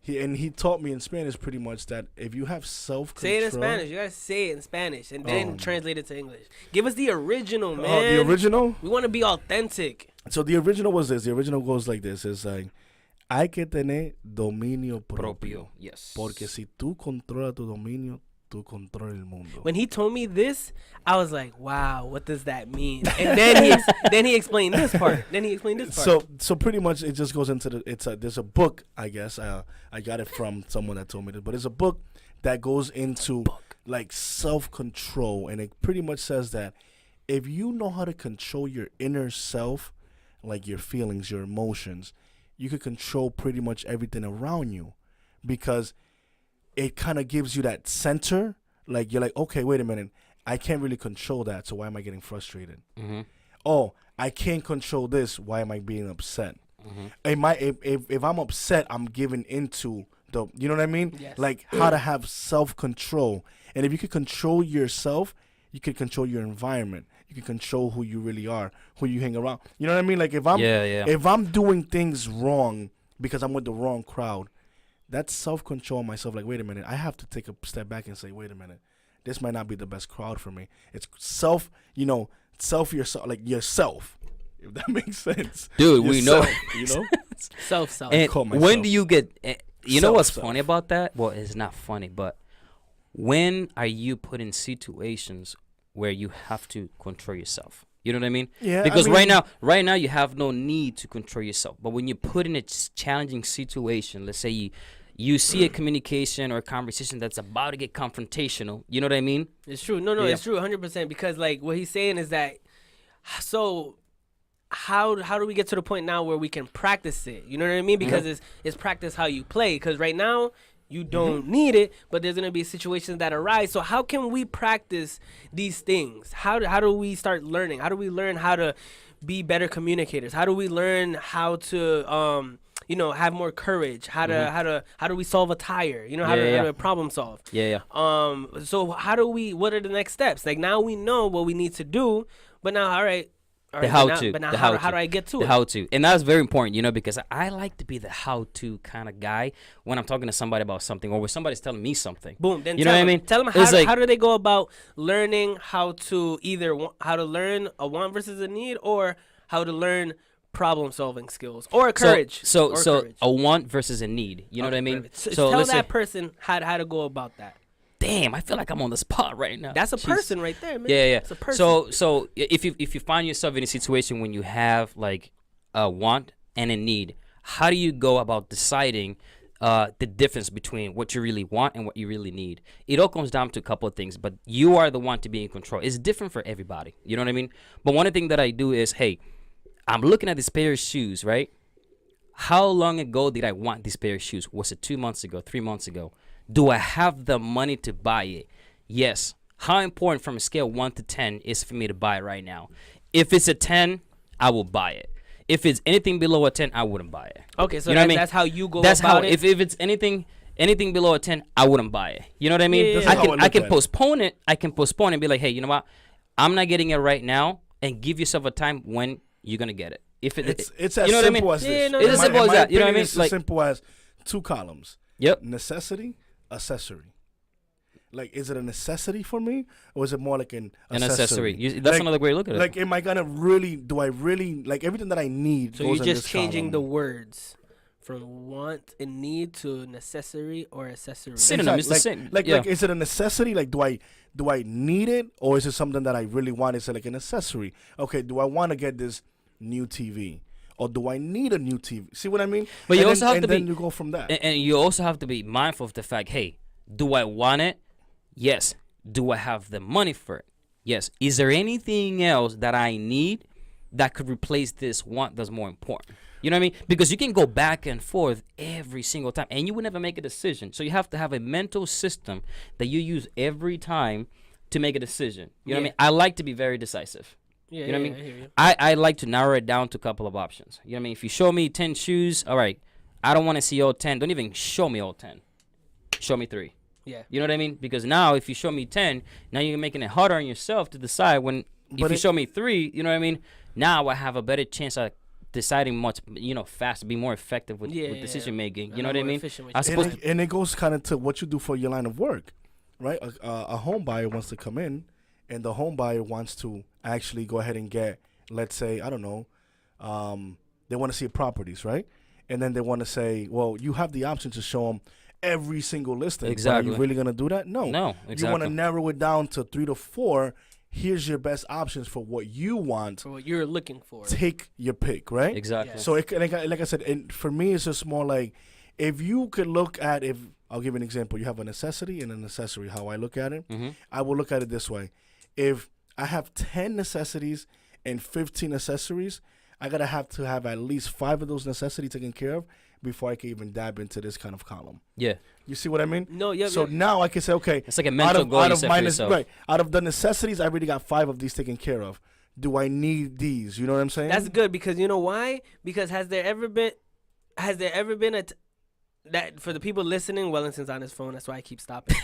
He taught me in Spanish pretty much that if you have self-control. Say it in Spanish. You gotta say it in Spanish and then translate it to English. Give us the original, man. The original? We want to be authentic. So the original was this. The original goes like this. It's like, hay que tener dominio propio. Propio. Yes. Porque si tú controlas tu dominio, tú controlas el mundo. When he told me this, I was like, wow, what does that mean? And then he explained this part. So pretty much it just goes into there's a book, I guess. I got it from someone that told me this, but it's a book that goes into like self-control, and it pretty much says that if you know how to control your inner self, like your feelings, your emotions, you can control pretty much everything around you, because it kind of gives you that center. Like you're like, okay, wait a minute, I can't really control that, so why am I getting frustrated? Mm-hmm. Oh, I can't control this, why am I being upset? Mm-hmm. If I'm upset, I'm giving into the, you know what I mean? Yes. Like how to have self-control. And if you can control yourself, you can control your environment. You can control who you really are, who you hang around. You know what I mean? Like if I'm doing things wrong because I'm with the wrong crowd, that's self-control myself. Like, wait a minute, I have to take a step back and say, wait a minute, this might not be the best crowd for me. It's yourself, like yourself. If that makes sense. Dude, we know. Self. And call myself. when do you get? You know what's Self. funny about that? Well, it's not funny, but when are you put in situations where you have to control yourself? You know what I mean? Yeah. Because right now you have no need to control yourself. But when you put in a challenging situation, let's say you see a communication or a conversation that's about to get confrontational. You know what I mean? It's true. No, Yeah. it's true, 100%. Because like what he's saying is that, so how do we get to the point now where we can practice it? You know what I mean? Because it's practice how you play. Because right now you don't need it, but there's gonna be situations that arise. So how can we practice these things? How do we start learning? How do we learn how to be better communicators? How do we learn how to have more courage? How do we solve a tire? How to problem solve? Yeah. So what are the next steps? Like now we know what we need to do, but now all right, The how-to. But now The how how-to. do I get to The it? how-to. And that's very important, because I like to be the how-to kind of guy when I'm talking to somebody about something or when somebody's telling me something. Boom. Then You know what I mean? Tell them It's like- how do they go about learning how to how to learn a want versus a need, or how to learn problem solving skills or courage. So courage. a want versus a need. You know what I mean? Perfect. So So tell let's that say person how to go about that. damn, I feel like I'm on the spot right now. That's a Jeez. person right there, man. Yeah. It's a person. So if you find yourself in a situation when you have like a want and a need, how do you go about deciding the difference between what you really want and what you really need? It all comes down to a couple of things, but you are the one to be in control. It's different for everybody. You know what I mean? But one of the things that I do is, hey, I'm looking at this pair of shoes, right? How long ago did I want this pair of shoes? Was it 2 months ago, 3 months ago? Do I have the money to buy it? Yes. How important from a scale 1 to 10 is for me to buy it right now? If it's a 10, I will buy it. If it's anything below a 10, I wouldn't buy it. Okay, so you know what I mean? That's how you go That's about how, it? if it's anything below a 10, I wouldn't buy it. You know what I mean? Yeah. I can postpone it. I can postpone it and be like, hey, you know what? I'm not getting it right now, and give yourself a time when you're going to get it. If it's as you know simple what I mean? as this. Yeah, no, it's as simple as that. You know what I mean? It's Like, as simple as 2 columns. Yep. Necessity, accessory. Like, is it a necessity for me, or is it more like an accessory. accessory? That's like, another way to look at it. Like, am I gonna really? Do I really like everything that I need? So goes you're in just this changing the column. words from want and need to necessary or accessory. Synonym. It's the Exactly. same. Like, Yeah. like, is it a necessity? Like, do I need it, or is it something that I really want? Is it like an accessory? Okay, do I want to get this new TV, or do I need a new TV? See what I mean? But you And also then, have to and then be- you go from that. And you also have to be mindful of the fact, hey, do I want it? Yes. Do I have the money for it? Yes. Is there anything else that I need that could replace this want that's more important? You know what I mean? Because you can go back and forth every single time, and you will never make a decision. So you have to have a mental system that you use every time to make a decision. You know what I mean? I like to be very decisive. Yeah, You know what I I mean? hear you. I like to narrow it down to a couple of options. You know what I mean? If you show me 10 shoes, all right, I don't want to see all 10. Don't even show me all 10. Show me 3. Yeah. You know what I mean? Because now if you show me 10, now you're making it harder on yourself to decide when But if you it- show me 3, you know what I mean? Now I have a better chance of deciding much, faster, be more effective with decision making. You know what I mean? I suppose And it goes kind of to what you do for your line of work, right? A home buyer wants to come in, and the home buyer wants to actually go ahead and get, let's say, I don't know, they want to see properties, right? And then they want to say, well, you have the option to show them every single listing. Exactly. But are you really going to do that? No. No, You exactly. want to narrow it down to 3 to 4. Here's your best options for what you want. For what you're looking for. Take your pick, right? exactly. Yeah. So, like I said, and for me, it's just more like if you could look at I'll give you an example. You have a necessity and an accessory. How I look at it, I will look at it this way: if I have 10 necessities and 15 accessories, I gotta have to have at least 5 of those necessities taken care of before I can even dab into this kind of column. Yeah. You see what I mean? No, yeah. So now I can say, okay, It's like a mental goal you set for yourself. right, out of the necessities, I already got 5 of these taken care of. Do I need these? You know what I'm saying? That's good because you know why? Because has there ever been that for the people listening, Wellington's on his phone, that's why I keep stopping.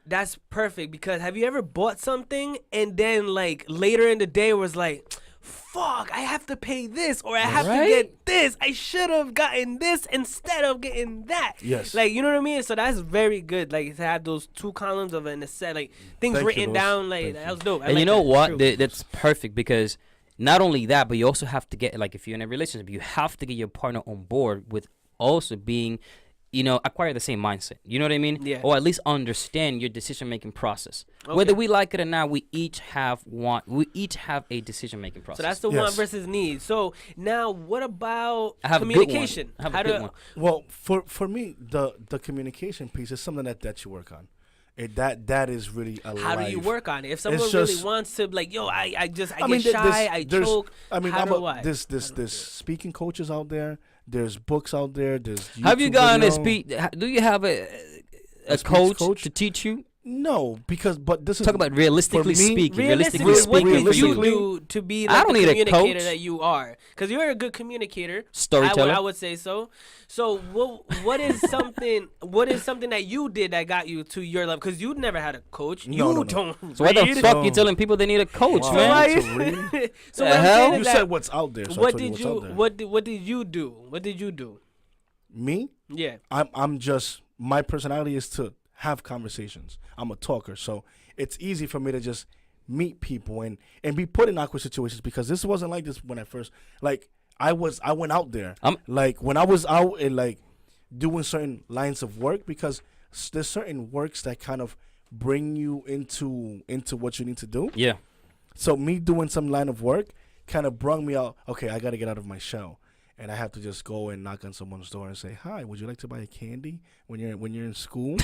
That's perfect because have you ever bought something and then like later in the day was like, fuck, I have to pay this or I have to Right? get this. I should have gotten this instead of getting that. Yes. Like, you know what I mean? So that's very good. Like to have those 2 columns of a set, like things Thank you, written Louis. down. Like Thank that you. was dope. I And like you know that. what? True. That's perfect because not only that, but you also have to get, like, if you're in a relationship, you have to get your partner on board with also being, acquire the same mindset. You know what I mean? Yeah. Or at least understand your decision-making process. Okay. Whether we like it or not, we each have a decision-making process. So that's the Yes. want versus need. So now, what about I have a good one. communication? I have a How good do- one. Well, for me, the communication piece is something that you work on. That is really a How do you work on it? If someone really just- wants to, like, yo, I get mean, shy, I there's- choke. I mean, how do I? there's How do I do it? speaking coaches out there. There's books out there. There's Have you YouTube gotten a video. speech? Do you have a speech coach to teach you? No, but this is Talk about realistically for me- speaking. Realistically, Realistically what speaking, did you for you. do to be I like don't the need a communicator coach. that you are? Because you're a good communicator. Storyteller. I would say so. So what is something that you did that got you to your level? Because you never had a coach. No, you no. don't. So why the read. fuck you telling people they need a coach, Wow. man? To read? So The what I'm hell? saying You is said that what's out there. So I what told you did what's you out there. what did you do? What did you do? Me? Yeah. I'm just, my personality is to have conversations. I'm a talker, so it's easy for me to just meet people and be put in awkward situations because this wasn't like this when I first, like, I went out there. I'm- Like when I was out and like doing certain lines of work because there's certain works that kind of bring you into what you need to do. Yeah. So me doing some line of work kind of brought me out. Okay, I got to get out of my shell, and I have to just go and knock on someone's door and say, "Hi, would you like to buy a candy when you're in school?"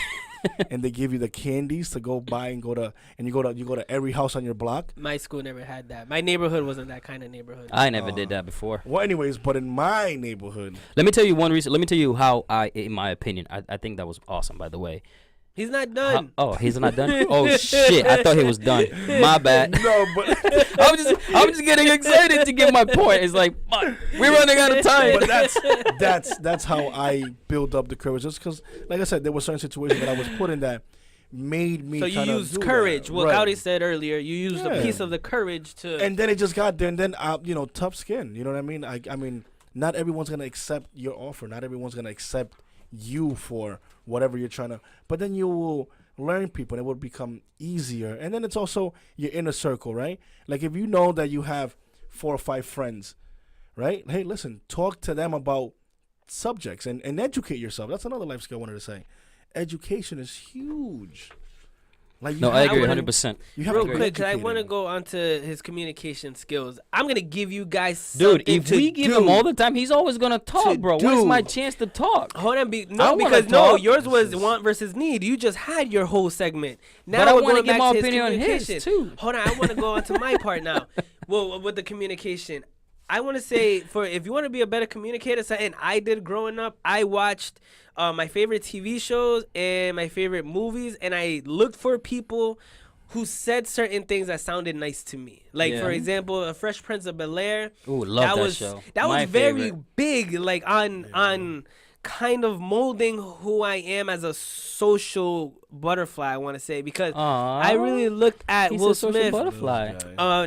And they give you the candies to go buy and you go to every house on your block. My school never had that. My neighborhood wasn't that kind of neighborhood. I never did that before. Well, anyways, but in my neighborhood, Let me tell you one reason. Let me tell you how in my opinion, I think that was awesome. By the way. He's not done. He's not done. Oh shit! I thought he was done. My bad. no, but I'm just getting excited to get my point. It's like, fuck, we're running out of time. but that's how I build up the courage. Just because, like I said, there were certain situations that I was put in that made me. So you used courage. That. What Right. Gaudi said earlier, you used a piece of the courage to. And then it just got there, and then tough skin. You know what I mean? I mean, not everyone's gonna accept your offer. Not everyone's gonna accept you for whatever you're trying to. But then you will learn people, and it will become easier. And then it's also your inner circle, right? Like if you know that you have 4 or 5 friends, right? Hey, listen, talk to them about subjects and educate yourself. That's another life skill I wanted to say. Education is huge. Like No, I agree, wouldn't- 100%. You have Real to be quick, 'cause I educated. want to go on to his communication skills. I'm going to give you guys Dude, something if to we give do. him all the time, he's always gonna talk, To bro. Where's do. my chance to talk? Hold on, I wanna because talk. yours was This is- want versus need. You just had your whole segment. Now But I we're wanna going get back my to his opinion on his, communication. too. Hold on, I want to go on to my part now. Well, with the communication, I want to say if you want to be a better communicator, something I did growing up, I watched my favorite TV shows and my favorite movies, and I looked for people who said certain things that sounded nice to me. Like, Yeah. for example, A Fresh Prince of Bel-Air. Ooh, love that was, show. That My was very favorite. big, like on kind of molding who I am as a social butterfly, I want to say, because I really looked at He's Will a social Smith. butterfly.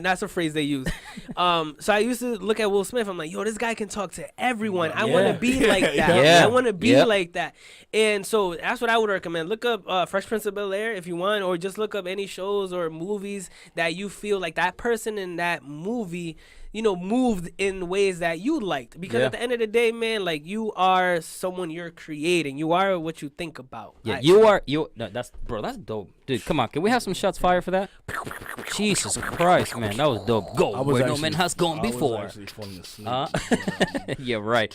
That's a phrase they use. So I used to look at Will Smith. I'm like, yo, this guy can talk to everyone. I want to Yeah. be like that. Yeah. I want to be Yep. like that. And so that's what I would recommend. Look up Fresh Prince of Bel-Air if you want, or just look up any shows or movies that you feel like that person in that movie, moved in ways that you liked. Because Yeah. at the end of the day, man, like, you are someone you're creating. You are what you think about. Yeah, Like, that's dope. Dude, come on. Can we have some shots fired for that? Jesus Christ, man. That was dope. Go where no man has gone before. I was actually falling asleep. Yeah, right.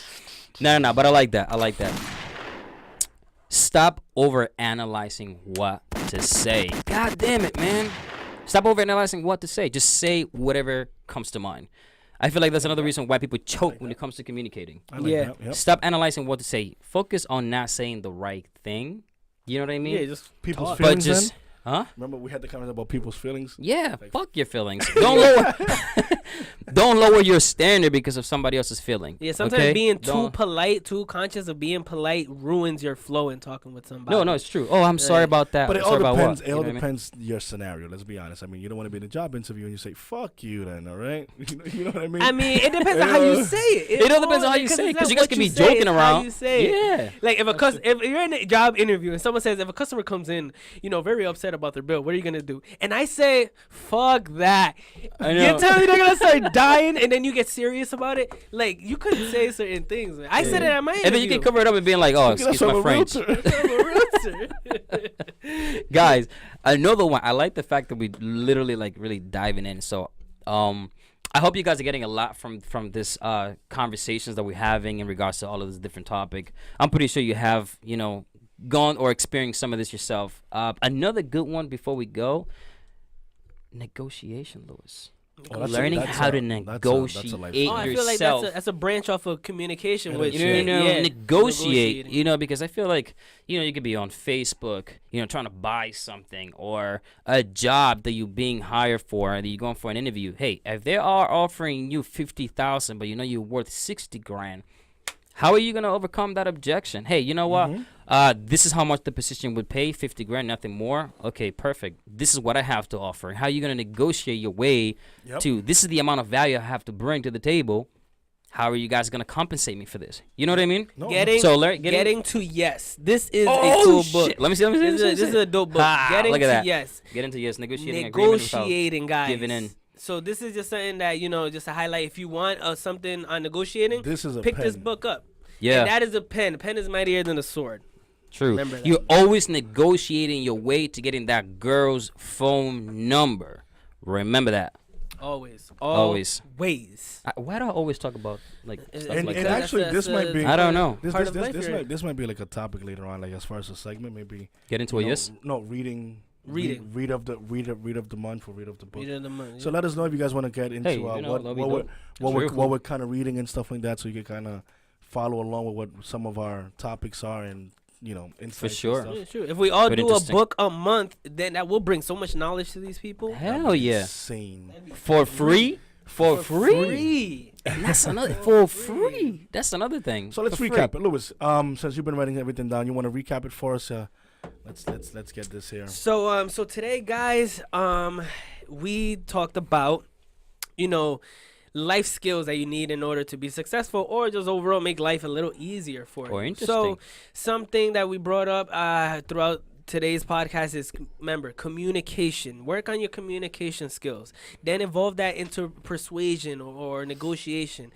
No, but I like that. Stop over analyzing what to say. God damn it, man. Stop over analyzing what to say. Just say whatever comes to mind. I feel like that's another reason why people choke when it comes to communicating. I like Yeah. that. Yep. Stop analyzing what to say. Focus on not saying the right thing. You know what I mean? Yeah, just People's talk. but feelings. just, Then? huh? Remember we had the comment about people's feelings. Yeah, fuck your feelings. Don't lower your standard because of somebody else's feeling. Yeah, sometimes okay? being too Don't- polite, too conscious of being polite ruins your flow in talking with somebody. No, it's true. Oh, I'm sorry about that. But it I'm all sorry about depends. what? It You all know what I mean? depends your scenario. Let's be honest. I mean, you don't want to be in a job interview and you say "fuck you," then, all right? You know what I mean? I mean, it depends on how you say it. It all depends on how you say it, 'cause you guys can be joking around. How you say it. Yeah. Like if you're in a job interview and someone says if a customer comes in, very upset about their bill, what are you gonna do? And I say, fuck that. I know. You're telling me they're gonna start dying, and then you get serious about it. Like, you couldn't say certain things. Man. I said it at my interview. And then you can cover it up and being like, oh, That's excuse why I'm my a French. realtor. Guys, another one. I like the fact that we literally really diving in. So, I hope you guys are getting a lot from this conversations that we're having in regards to all of this different topic. I'm pretty sure you have gone or experienced some of this yourself. Another good one before we go. Negotiation, Lewis. Learning how to negotiate Oh, I feel like yourself. that's a branch off of communication. It Which, is, yeah. negotiate. Negotiating. Because I feel like you could be on Facebook, trying to buy something or a job that you're being hired for and you're going for an interview. Hey, if they are offering you 50,000, but you're worth 60 grand, how are you gonna overcome that objection? Hey, you know what? This is how much the position would pay, 50 grand, nothing more. Okay, perfect. This is what I have to offer. How are you gonna negotiate your way to this is the amount of value I have to bring to the table? How are you guys gonna compensate me for this? You know what I mean? No. Getting to yes. This is a Oh, cool shit. book. Let me see. This is a dope book. Ah, Getting look at to that. yes. Get into yes. Negotiating agreement without Negotiating, guys. giving in. So this is just something that just to highlight. If you want something on negotiating, This is a pick this pen. book up. Yeah. And that is a pen. A pen is mightier than a sword. True. Remember that. You're always negotiating your way to getting that girl's phone number. Remember that. Always. Always. Why do I always talk about like stuff And, like and that? actually, this might be. I don't know. This might be like a topic later on, like as far as a segment, maybe. Get into it, yes? No, reading. Read of the month or read of the book. Read of the month. Yeah. So let us know if you guys want to get into what we're kind of reading and stuff like that, so you can kind of follow along with what some of our topics are and insights. For sure. And Yeah, sure. If we all Very do a interesting. book a month, then that will bring so much knowledge to these people. Hell yeah. Insane. For free? For free? Free. And that's another for free. That's another thing. So let's For recap free. it, Louis. Since you've been writing everything down, you want to recap it for us? Let's get this here. So today, guys, we talked about, life skills that you need in order to be successful, or just overall make life a little easier for you. Or interesting. So something that we brought up throughout today's podcast is, remember, communication. Work on your communication skills. Then evolve that into persuasion or negotiation.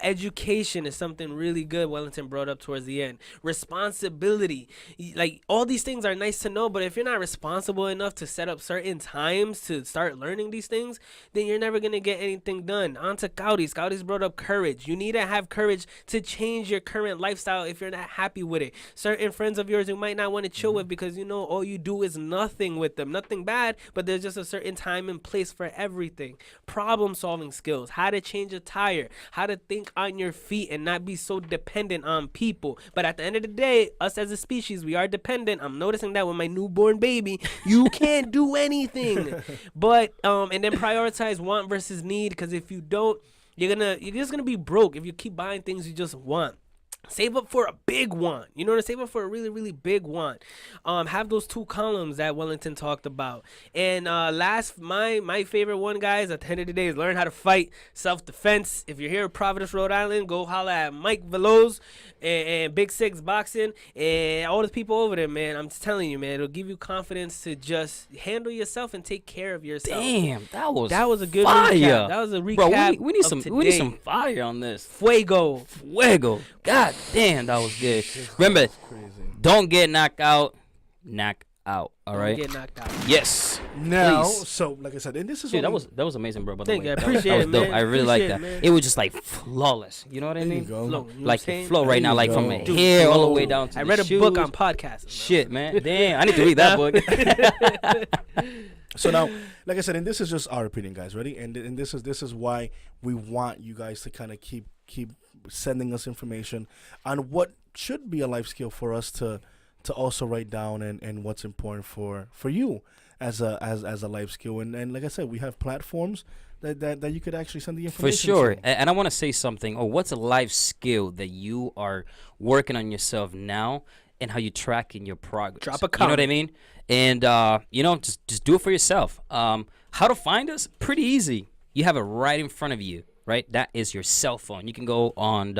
Education is something really good Wellington brought up towards the end. Responsibility. Like, all these things are nice to know, but if you're not responsible enough to set up certain times to start learning these things, then you're never going to get anything done. On to Gaudi's. Gaudi's brought up courage. You need to have courage to change your current lifestyle if you're not happy with it. Certain friends of yours you might not want to chill with because all you do is nothing with them. Nothing bad, but there's just a certain time and place for everything. Problem solving skills, how to change a tire, how to think on your feet and not be so dependent on people. But at the end of the day, us as a species, we are dependent. I'm noticing that with my newborn baby. You can't do anything. But and then prioritize want versus need, because if you don't, you're just gonna be broke if you keep buying things you just want. Save up for a big one. Save up for a really, really big one. Have those 2 columns that Wellington talked about. And last, my favorite one, guys, at the end of the day, is learn how to fight. Self-defense. If you're here in Providence, Rhode Island, go holla at Mike Veloz and Big Six Boxing and all the people over there, man. I'm just telling you, man, it'll give you confidence to just handle yourself and take care of yourself. Damn, that was a good fire. recap. That was a recap. Bro, we need of we need some fire on this. Fuego. God damn, that was good. Remember, don't get knocked out. Knock out. All right. Don't get knocked out. Yes. Now, Please. so like I said, and this is Dude, what that was amazing, bro. By the Thank way, you. I That appreciate was it, dope. man. I really like Appreciate that. it, man. It was just like flawless. You know what I there you mean? go. Flow, you know what Like I'm saying? the flow right now, like from There the you go. hair all the way Flow. down to I the read a book shoes. on podcasting. Shit, man. Damn, I need to read that book. So now, like I said, and this is just our opinion, guys. Ready? And this is why we want you guys to kind of keep sending us information on what should be a life skill for us to also write down and what's important for you as a life skill. And like I said, we have platforms that you could actually send the information For sure. to. And I want to say something. What's a life skill that you are working on yourself now and how you tracking your progress? Drop a You know what I comment. mean? And, just do it for yourself. How to find us? Pretty easy. You have it right in front of you, right? That is your cell phone. You can go on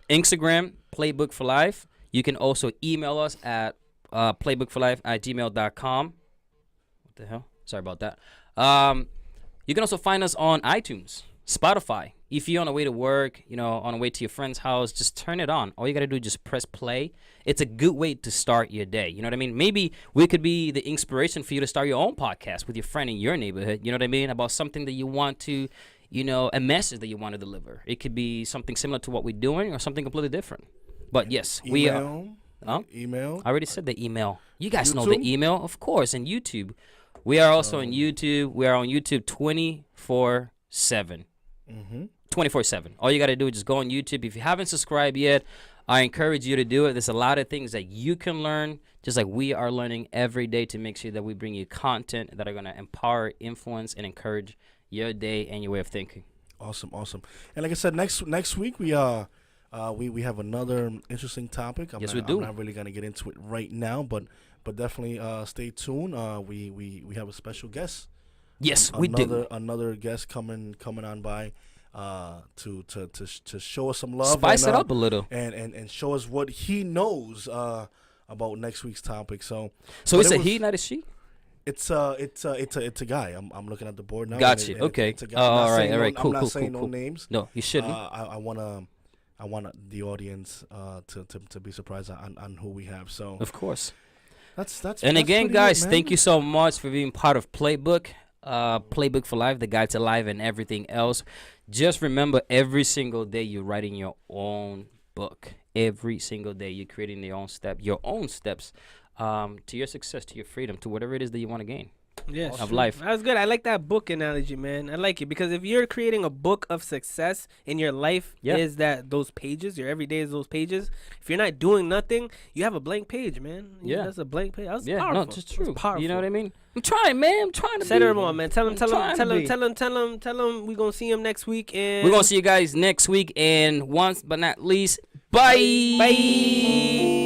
Instagram, Playbook for Life. You can also email us at playbookforlife@gmail.com. What the hell? Sorry about that. You can also find us on iTunes, Spotify. If you're on the way to work, on the way to your friend's house, just turn it on. All you got to do is just press play. It's a good way to start your day. You know what I mean? Maybe we could be the inspiration for you to start your own podcast with your friend in your neighborhood. You know what I mean? About something that you want to, a message that you want to deliver. It could be something similar to what we're doing or something completely different. But yes, we are. Email. I already said the email. You guys know YouTube? the email, of course, and YouTube. We are also on YouTube. We are on YouTube 24/7. 24/7. All you got to do is just go on YouTube. If you haven't subscribed yet, I encourage you to do it. There's a lot of things that you can learn, just like we are learning every day, to make sure that we bring you content that are going to empower, influence, and encourage your day and your way of thinking. Awesome. And like I said, next week we have another interesting topic. Yes, we do. I'm not really gonna get into it right now, but definitely stay tuned. We have a special guest. Yes, we do. Another guest coming on by to show us some love. Spice it up a little. And show us what he knows about next week's topic. So it's a he, not a she? It's a guy. I'm looking at the board now. Got you. Okay. It's a guy. All right. I'm Cool. not Cool. saying Cool. no names. No, you shouldn't. I I want the audience to be surprised on who we have. So Of course. that's And that's again, pretty guys, it, man. thank you so much for being part of Playbook. Playbook for Life, the guide to life, and everything else. Just remember, every single day you're writing your own book. Every single day you're creating your own steps to your success, to your freedom, to whatever it is that you want to gain. Yeah, Of life. That was good. I like that book analogy, man. I like it because if you're creating a book of success in your life, is that those pages? Your everyday is those pages. If you're not doing nothing, you have a blank page, man. Yeah. That's a blank page. That's Yeah, powerful. no, it's true. That's powerful. You know what I mean? I'm trying, man. I'm trying to Set be. him on, man. Tell him. I'm Tell him. We gonna see him next week. And We're going to see you guys next week. And once but not least, bye. Bye.